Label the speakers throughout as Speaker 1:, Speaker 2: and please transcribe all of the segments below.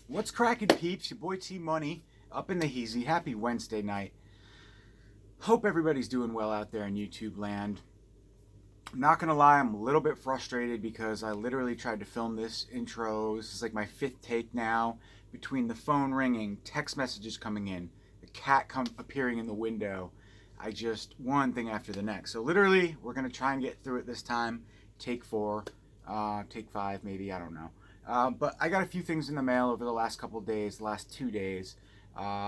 Speaker 1: What's cracking, peeps? Your boy T Money up in the Heezy. Happy Wednesday night. Hope everybody's doing well out there in YouTube land. I'm not gonna lie, I'm a little bit frustrated because I literally tried to film this intro. This is like my 5th take now. Between the phone ringing, text messages coming in, the cat appearing in the window, one thing after the next. So literally, we're gonna try and get through it this time. Take 4, take 5 maybe, I don't know. But I got a few things in the mail over the last couple days, the last 2 days.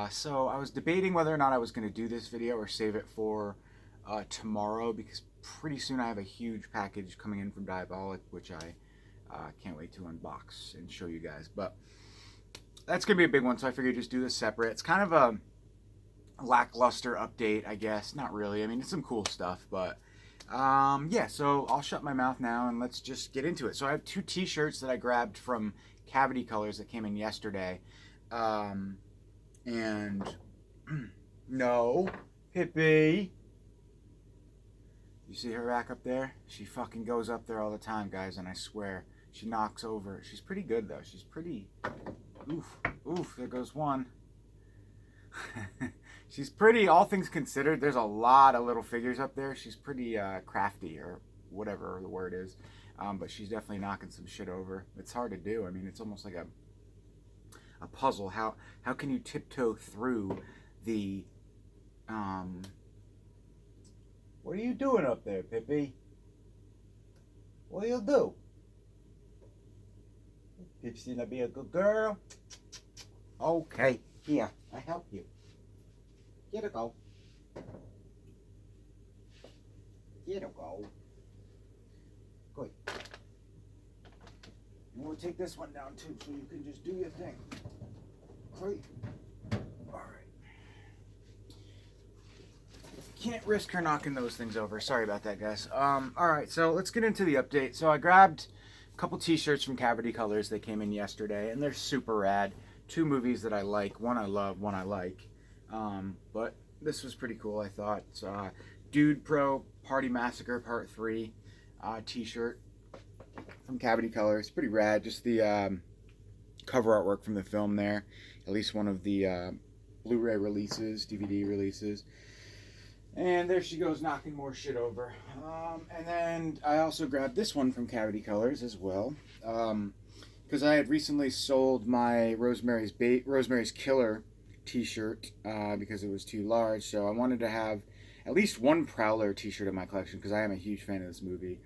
Speaker 1: So I was debating whether or not I was going to do this video or save it for tomorrow, because pretty soon I have a huge package coming in from Diabolic, which I can't wait to unbox and show you guys. But that's going to be a big one, so I figured just do this separate. It's kind of a lackluster update, I guess. Not really. I mean, it's some cool stuff, but yeah, so I'll shut my mouth now and let's just get into it. So I have 2 t-shirts that I grabbed from Cavity Colors that came in yesterday. And no, Hippie. You see her rack up there? She fucking goes up there all the time, guys, and I swear she knocks over. She's pretty good though. She's pretty. Oof, there goes one. She's pretty, all things considered. There's a lot of little figures up there. She's pretty crafty, or whatever the word is. But she's definitely knocking some shit over. It's hard to do. I mean, it's almost like a puzzle. How can you tiptoe through the what are you doing up there, Pippi? What do you do? Pippi's gonna be a good girl. Okay, here, I help you. Here to go. Here to go. Good. And we'll take this one down too, so you can just do your thing. Great. Alright. Can't risk her knocking those things over. Sorry about that, guys. Alright, so let's get into the update. So I grabbed a couple t-shirts from Cavity Colors. They came in yesterday, and they're super rad. 2 movies that I like. One I love, one I like. But this was pretty cool, I thought. It's Dude Pro Party Massacre Part 3 t-shirt from Cavity Colors. Pretty rad. Just the cover artwork from the film there. At least one of the Blu-ray releases, DVD releases. And there she goes, knocking more shit over. And then I also grabbed this one from Cavity Colors as well. Because I had recently sold my Rosemary's Killer t-shirt because it was too large, so I wanted to have at least one Prowler t-shirt in my collection because I am a huge fan of this movie,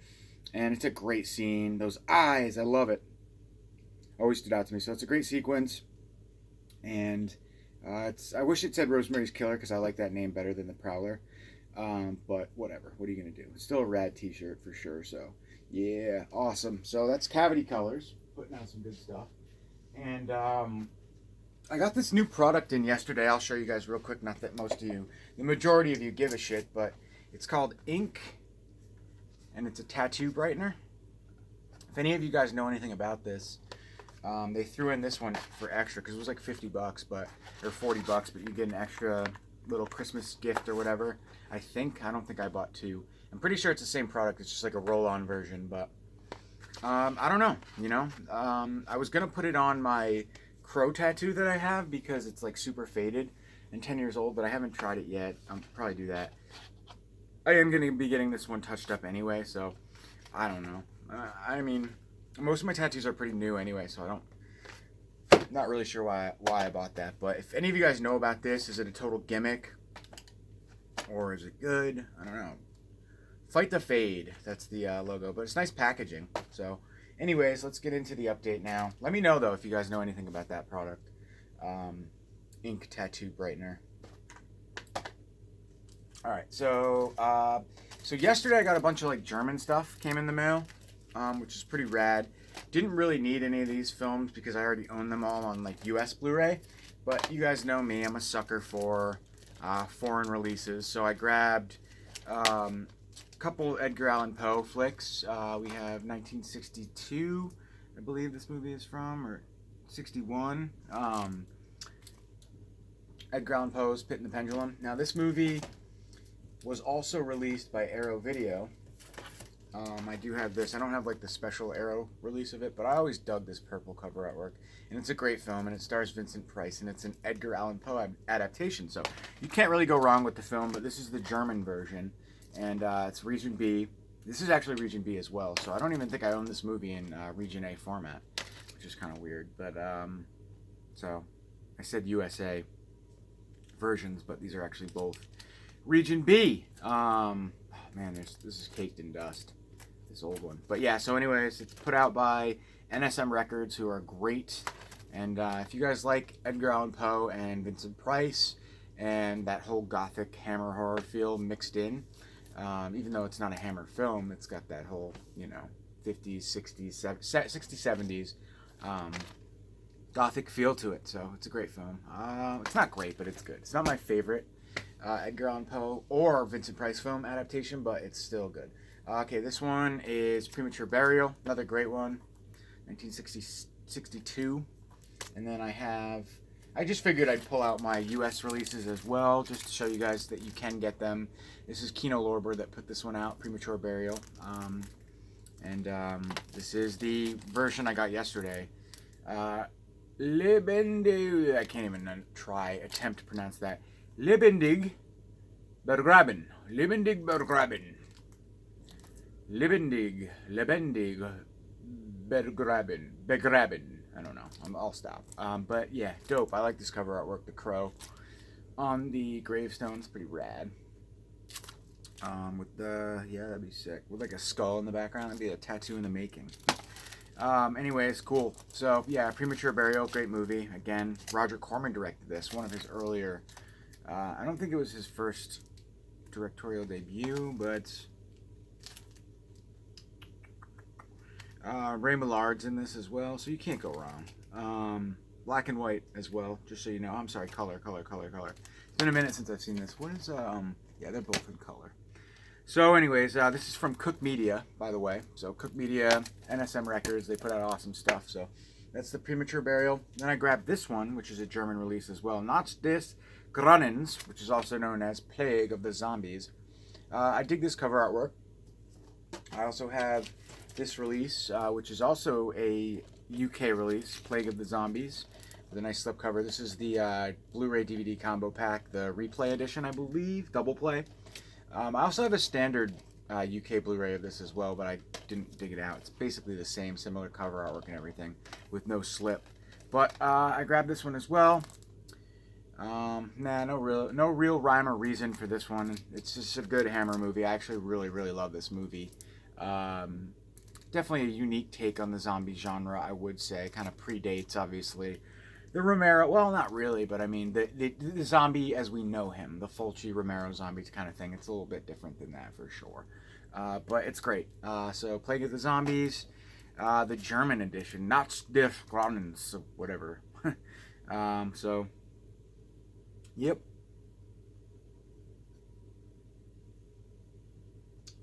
Speaker 1: and it's a great scene. Those eyes, I love it. Always stood out to me. So it's a great sequence, and I wish it said Rosemary's Killer because I like that name better than the Prowler, but whatever, what are you gonna do? It's still a rad t-shirt for sure. So yeah, awesome. So that's Cavity Colors putting out some good stuff. And I got this new product in yesterday. I'll show you guys real quick. Not that the majority of you give a shit, but it's called Ink, and it's a tattoo brightener. If any of you guys know anything about this, they threw in this one for extra because it was like $50, or $40, but you get an extra little Christmas gift or whatever. I don't think I bought 2. I'm pretty sure it's the same product. It's just like a roll-on version, but I don't know. You know, I was gonna put it on my crow tattoo that I have because it's like super faded and 10 years old, but I haven't tried it yet. I'll probably do that. I am going to be getting this one touched up anyway, so I don't know. I mean, most of my tattoos are pretty new anyway, so not really sure why I bought that. But if any of you guys know about this, is it a total gimmick or is it good? I don't know. Fight the Fade, that's the logo, but it's nice packaging. So anyways, let's get into the update now. Let me know, though, if you guys know anything about that product. Ink Tattoo Brightener. Alright, so yesterday I got a bunch of, like, German stuff came in the mail, which is pretty rad. Didn't really need any of these films because I already own them all on, like, US Blu-ray. But you guys know me, I'm a sucker for foreign releases. So I grabbed couple Edgar Allan Poe flicks. We have 1962, I believe this movie is from, or 61. Edgar Allan Poe's Pit and the Pendulum. Now this movie was also released by Arrow Video, I do have this. I don't have like the special Arrow release of it, but I always dug this purple cover artwork. And it's a great film, and it stars Vincent Price, and it's an Edgar Allan Poe adaptation. So you can't really go wrong with the film, but this is the German version, and it's Region B. This is actually Region B as well, so I don't even think I own this movie in Region A format, which is kind of weird. But, so I said USA versions, but these are actually both Region B. Oh man, this is caked in dust. This old one. But yeah, so anyways, it's put out by NSM Records, who are great. And if you guys like Edgar Allan Poe and Vincent Price and that whole gothic hammer horror feel mixed in, even though it's not a Hammer film, it's got that whole, 50s, 60s, 60s, 70s gothic feel to it. So it's a great film. It's not great, but it's good. It's not my favorite Edgar Allan Poe or Vincent Price film adaptation, but it's still good. Okay, this one is Premature Burial, another great one, 1962. And then I just figured I'd pull out my US releases as well, just to show you guys that you can get them. This is Kino Lorber that put this one out, Premature Burial. This is the version I got yesterday. Lebendig, I can't even attempt to pronounce that. Lebendig Begraben. Lebendig Begraben. Lebendig Begraben. I don't know. I'll stop. But yeah, dope. I like this cover artwork. The crow on the gravestone's pretty rad. That'd be sick. With like a skull in the background, that'd be a tattoo in the making. Anyways, cool. So yeah, Premature Burial, great movie. Again, Roger Corman directed this. One of his earlier. I don't think it was his first directorial debut, but Ray Millard's in this as well, so you can't go wrong. Black and white as well, just so you know. I'm sorry, color. It's been a minute since I've seen this. What is, yeah, they're both in color. So anyways, this is from Cook Media, by the way. So Cook Media, NSM Records, they put out awesome stuff. So that's the Premature Burial. Then I grabbed this one, which is a German release as well. Nacht des Grauens, which is also known as Plague of the Zombies. I dig this cover artwork. I also have this release, which is also a UK release, Plague of the Zombies, with a nice slipcover. This is the Blu-ray DVD combo pack, the replay edition, I believe, double play. I also have a standard UK Blu-ray of this as well, but I didn't dig it out. It's basically the same, similar cover artwork and everything, with no slip. But I grabbed this one as well. No real rhyme or reason for this one. It's just a good Hammer movie. I actually really love this movie. Definitely a unique take on the zombie genre, I would say. Kind of predates, obviously, the Romero. Well, not really, but I mean the zombie as we know him, the Fulci Romero zombies kind of thing. It's a little bit different than that for sure, but it's great. So Plague of the Zombies, the German edition, Nacht des Grauens, whatever. So, yep.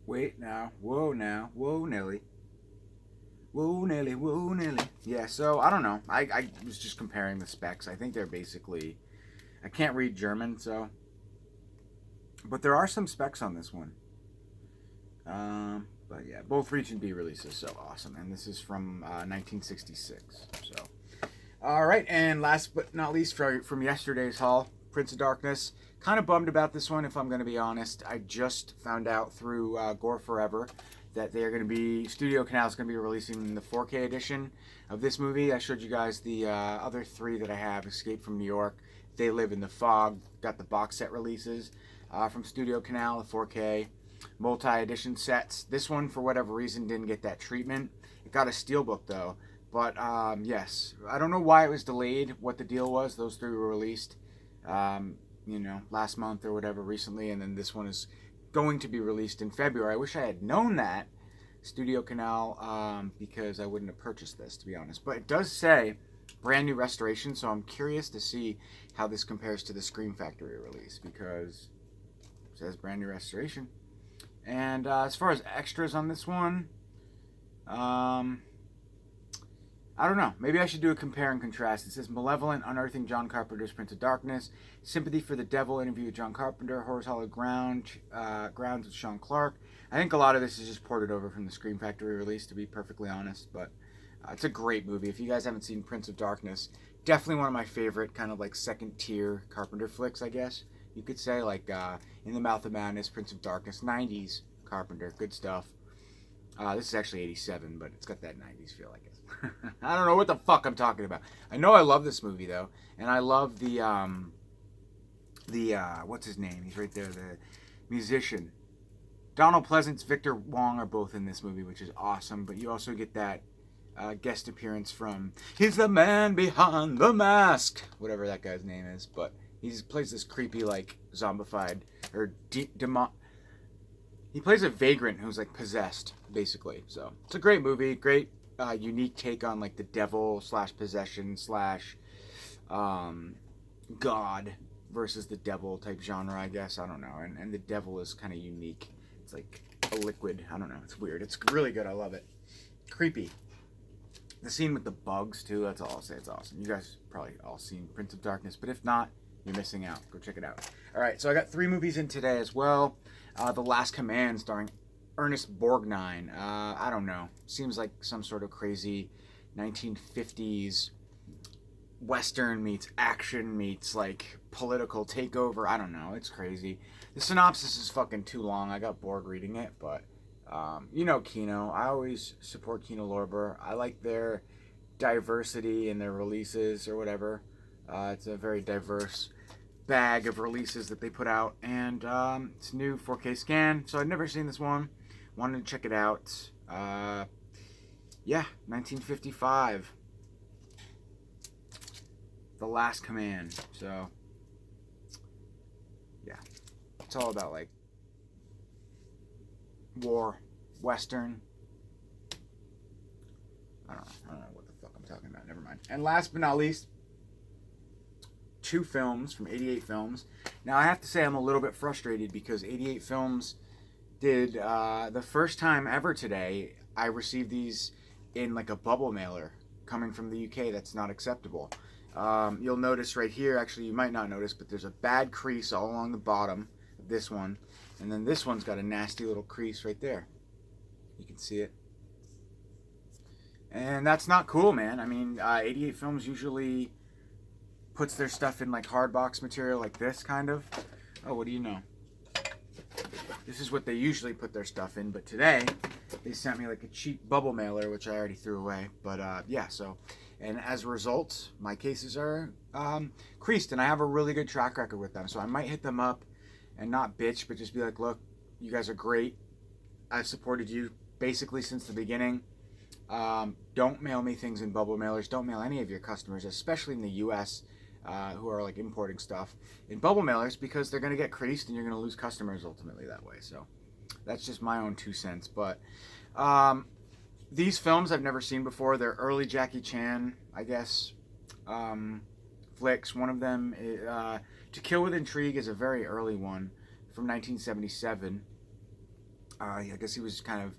Speaker 1: Wait now. Whoa Nelly. Whoa Nelly. Yeah, so I don't know. I was just comparing the specs. I think they're basically, I can't read German, so, but there are some specs on this one. But yeah, both Region B releases, so awesome. And this is from 1966. So, all right, and last but not least, from yesterday's haul, Prince of Darkness. Kind of bummed about this one, if I'm going to be honest. I just found out through Gore Forever that they're going to be, Studio Canal is going to be releasing the 4K edition of this movie. I showed you guys the other three that I have, Escape from New York, They Live in the Fog, got the box set releases from Studio Canal, the 4K multi-edition sets. This one, for whatever reason, didn't get that treatment. It got a steelbook, though. But, yes, I don't know why it was delayed, what the deal was. Those three were released, last month or whatever, recently, and then this one is going to be released in February. I wish I had known that, Studio Canal, because I wouldn't have purchased this, to be honest. But it does say brand new restoration, so I'm curious to see how this compares to the Scream Factory release, because it says brand new restoration. And as far as extras on this one, I don't know. Maybe I should do a compare and contrast. It says Malevolent, Unearthing John Carpenter's Prince of Darkness, Sympathy for the Devil, Interview with John Carpenter, Horror's Hollow Grounds with Sean Clark. I think a lot of this is just ported over from the Scream Factory release, to be perfectly honest. But it's a great movie. If you guys haven't seen Prince of Darkness, definitely one of my favorite kind of like second tier Carpenter flicks, I guess you could say. Like In the Mouth of Madness, Prince of Darkness, 90s Carpenter, good stuff. This is actually 87, but it's got that 90s feel, I guess. I don't know what the fuck I'm talking about. I know I love this movie, though. And I love the what's his name? He's right there, the musician. Donald Pleasance, Victor Wong are both in this movie, which is awesome. But you also get that guest appearance from, he's the man behind the mask, whatever that guy's name is. But he plays this creepy, like, zombified, or he plays a vagrant who's like possessed, basically. So it's a great movie, great unique take on like the devil slash possession slash God versus the devil type genre, I guess. I don't know. And the devil is kind of unique. It's like a liquid. I don't know. It's weird. It's really good. I love it. Creepy. The scene with the bugs too. That's all I'll say. It's awesome. You guys probably all seen Prince of Darkness, but if not, you're missing out. Go check it out. All right, so I got 3 movies in today as well. The Last Command, starring Ernest Borgnine. I don't know. Seems like some sort of crazy 1950s Western meets action meets like political takeover. I don't know. It's crazy. The synopsis is fucking too long. I got bored reading it, but you know Kino. I always support Kino Lorber. I like their diversity in their releases or whatever. It's a very diverse bag of releases that they put out, and it's new 4K scan, so I'd never seen this one. Wanted to check it out. Yeah, 1955. The Last Command. So, yeah. It's all about, like, war, Western. I don't know what the fuck I'm talking about. Never mind. And last but not least, 2 films from 88 Films. Now, I have to say I'm a little bit frustrated because 88 Films did, the first time ever today, I received these in like a bubble mailer coming from the UK. That's not acceptable. You'll notice right here, actually you might not notice, but there's a bad crease all along the bottom of this one. And then this one's got a nasty little crease right there. You can see it. And that's not cool, man. I mean, 88 Films usually puts their stuff in like hard box material like this, kind of. Oh, what do you know? This is what they usually put their stuff in, but today they sent me like a cheap bubble mailer, which I already threw away. But yeah, so, and as a result, my cases are creased, and I have a really good track record with them. So I might hit them up and not bitch, but just be like, look, you guys are great. I've supported you basically since the beginning. Don't mail me things in bubble mailers. Don't mail any of your customers, especially in the U.S., who are like importing stuff in bubble mailers, because they're going to get creased and you're going to lose customers ultimately that way. So that's just my own 2 cents. But these films I've never seen before. They're early Jackie Chan, I guess, flicks. One of them is, To Kill with Intrigue is a very early one from 1977. I guess he was kind of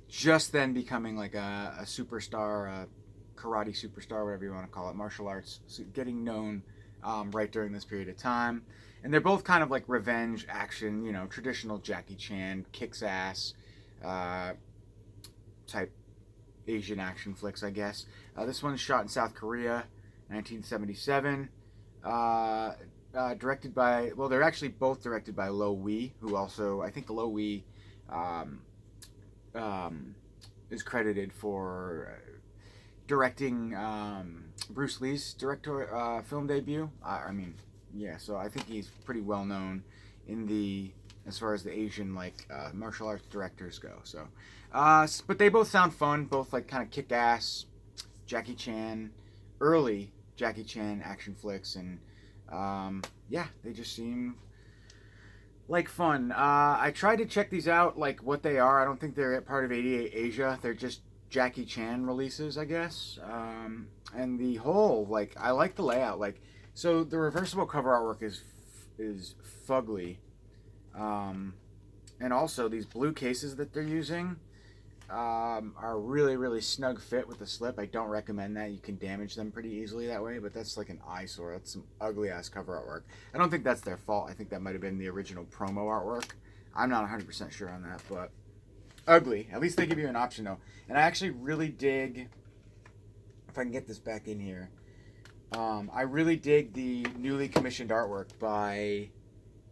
Speaker 1: just then becoming like a superstar, karate superstar, whatever you want to call it, martial arts, so getting known right during this period of time. And they're both kind of like revenge action, you know, traditional Jackie Chan, kicks ass type Asian action flicks, I guess. This one's shot in South Korea, 1977. Directed by, well, they're actually both directed by Lo Wee, who also, I think Lo Wee is credited for directing Bruce Lee's film debut. I mean, yeah, so I think he's pretty well known in the, as far as the Asian like martial arts directors go. So, but they both sound fun. Both like kind of kick-ass Jackie Chan, early Jackie Chan action flicks, and yeah, they just seem like fun. I tried to check these out, like what they are. I don't think they're part of 88 Asia. They're just Jackie Chan releases, I guess. And the whole, like, I like the layout. Like, so the reversible cover artwork is fugly. And also these blue cases that they're using, are really, really snug fit with the slip. I don't recommend that. You can damage them pretty easily that way, but that's like an eyesore. That's some ugly ass cover artwork. I don't think that's their fault. I think that might have been the original promo artwork. I'm not 100% sure on that, but ugly. At least they give you an option though. And I actually really dig, if I can get this back in here, I really dig the newly commissioned artwork by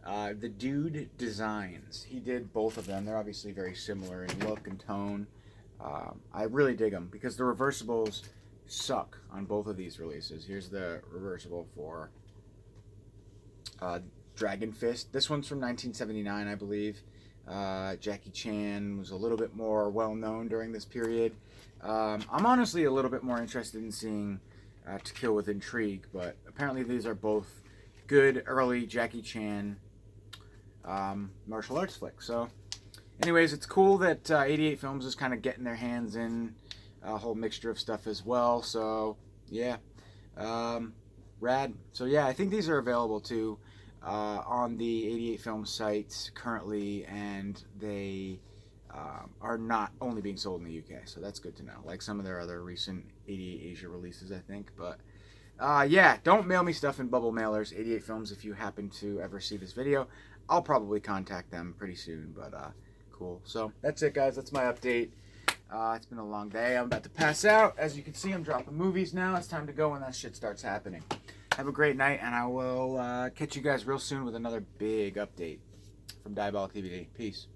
Speaker 1: the Dude Designs. He did both of them. They're obviously very similar in look and tone. I really dig them because the reversibles suck on both of these releases. Here's the reversible for Dragon Fist. This one's from 1979, I believe. Jackie Chan was a little bit more well known during this period. I'm honestly a little bit more interested in seeing To Kill with Intrigue, but apparently these are both good early Jackie Chan martial arts flicks. So anyways, it's cool that 88 Films is kind of getting their hands in a whole mixture of stuff as well. So yeah, rad. So yeah, I think these are available too on the 88 Films site currently, and they are not only being sold in the UK, so that's good to know, like some of their other recent 88 Asia releases, I think. But yeah, don't mail me stuff in bubble mailers. 88 Films, if you happen to ever see this video, I'll probably contact them pretty soon. But cool. So that's it, guys. That's my update. It's been a long day. I'm about to pass out. As you can see, I'm dropping movies now. It's time to go when that shit starts happening. Have a great night, and I will catch you guys real soon with another big update from Diabolic DVD. Peace.